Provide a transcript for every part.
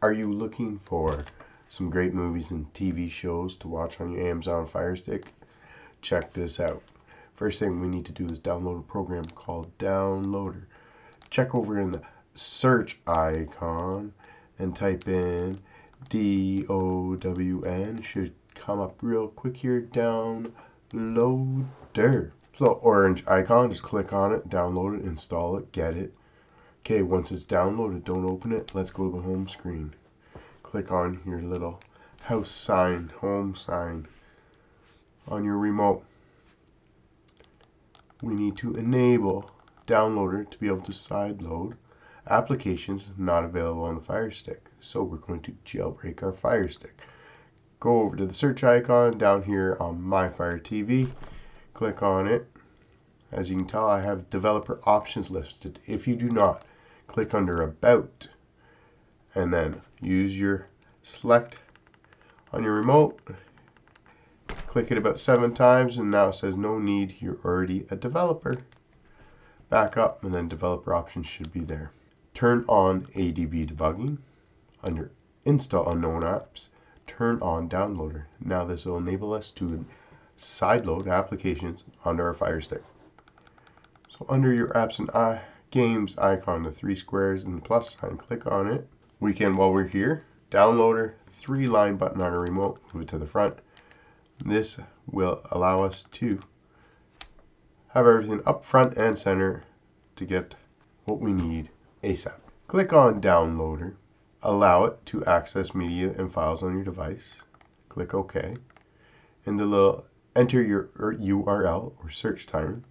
Are you looking for some great movies and TV shows to watch on your Amazon Fire Stick? Check this out. First thing we need to do is download a program called Downloader. Check over in the search icon and type in DOWN. Should come up real quick here. Downloader. So orange icon, just click on it, download it, install it, get it. Okay, once it's downloaded, don't open it. Let's go to the home screen. Click on your little house sign, home sign on your remote. We need to enable Downloader to be able to sideload applications not available on the Fire Stick. So we're going to jailbreak our Fire Stick. Go over to the search icon down here on My Fire TV. Click on it. As you can tell, I have developer options listed. If you do not, click under About and then use your select on your remote. Click it about 7 times and now it says no need, you're already a developer. Back up and then developer options should be there. Turn on ADB debugging. Under Install Unknown Apps, turn on Downloader. Now this will enable us to sideload applications onto our Fire Stick. So under your apps and games icon, the 3 squares and the plus sign, click on it. We can, while we're here, Downloader, 3-line button on our remote, move it to the front. This will allow us to have everything up front and center to get what we need ASAP. Click on Downloader. Allow it to access media and files on your device. Click OK. In the little enter your URL or search term,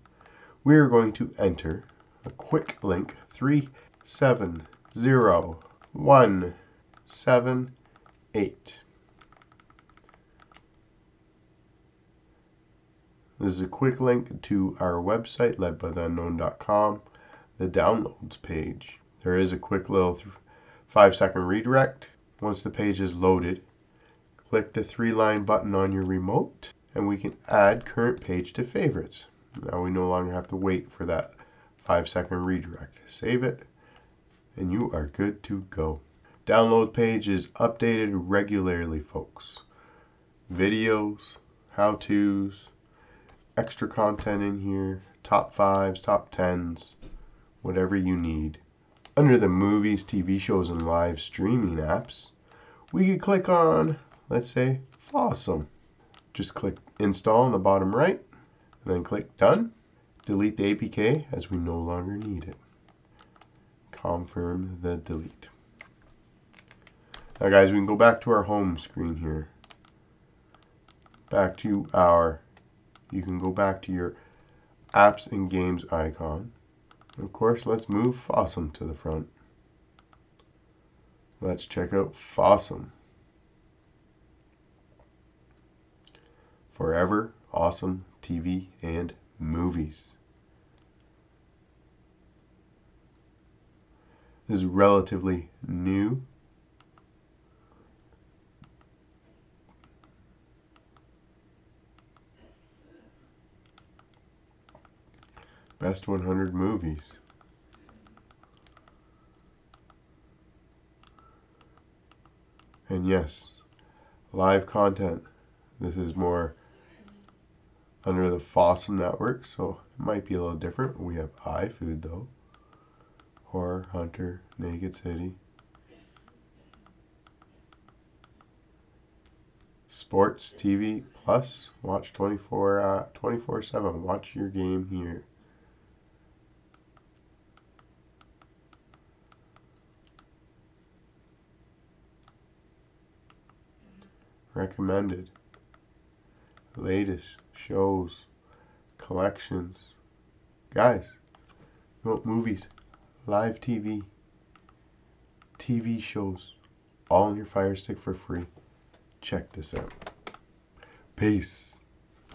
we are going to enter a quick link 370178. This is a quick link to our website, ledbytheunknown.com, the downloads page. There is a quick little 5-second redirect. Once the page is loaded, click the 3-line button on your remote and we can add current page to favorites. Now we no longer have to wait for that 5-second redirect. Save it and you are good to go. Download page is updated regularly, folks. Videos, how-tos, extra content in here, top 5s, top 10s, whatever you need. Under the movies, TV shows, and live streaming apps, we could click on, let's say, Awesome. Just click Install in the bottom right, and then click Done. Delete the APK as we no longer need it. Confirm the delete. Now guys, we can go back to our home screen here. You can go back to your apps and games icon. Of course, let's move Awesome to the front. Let's check out Awesome. Forever Awesome TV and movies. This is relatively new. Best 100 movies. And yes, live content. This is more under the Awesome network, so it might be a little different. We have iFood though. Horror, Hunter, Naked City. Sports, TV, plus watch 24/7. Watch your game here. Recommended. Latest shows, collections. Guys, you want movies, live TV, TV shows, all on your Fire Stick for free. Check this out. Peace.